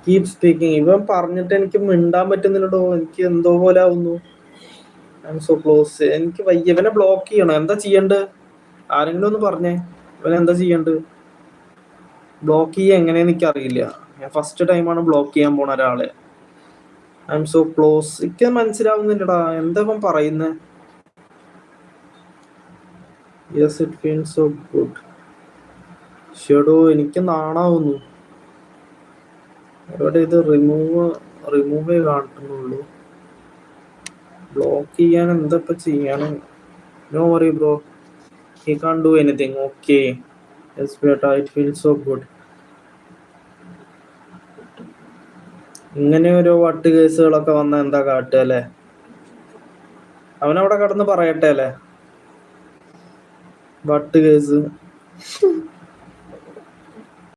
Keep speaking. ഇവൻ പറഞ്ഞിട്ട് എനിക്ക് മിണ്ടാൻ പറ്റുന്നില്ലടോ. എനിക്ക് എന്തോ പോലെ ആവുന്നു. I M so close. എനിക്ക് വയ്യ. ഇവനെ ബ്ലോക്ക് ചെയ്യണം. എന്താ ചെയ്യണ്ട്? ആരെങ്കിലും ഒന്ന് പറഞ്ഞേ, ഇവനെ എന്താ ചെയ്യണ്ട്? ബ്ലോക്ക് ചെയ്യാൻ എങ്ങനെയാന്ന് എനിക്ക് അറിയില്ല. ഞാൻ ഫസ്റ്റ് ടൈമാണ് ബ്ലോക്ക് ചെയ്യാൻ പോണ ഒരാളെ. I M so close. എനിക്ക് മനസ്സിലാവുന്നില്ലടാ, എന്താ ഇവൻ പറയുന്നേ? Yes it feels so good. Shadow എനിക്ക് നാണാവുന്നു. ഇവിടെ ഇത് റിമൂവേ കാട്ടുന്നുള്ളൂ. ബ്ലോക്ക് ചെയ്യാൻ എന്താ ഇപ്പൊ ചെയ്യണം? No worry bro, he can do anything. Okay yes ബേട്ടാ, ഇറ്റ് ഫീൽസ് സോ ഗുഡ്. ഇങ്ങനെ ഓരോ വട്ട് കേസുകളൊക്കെ വന്ന എന്താ കാട്ടുക അല്ലേ? അവനവിടെ കടന്ന് പറയട്ടെ അല്ലേ വട്ട് കേസ്.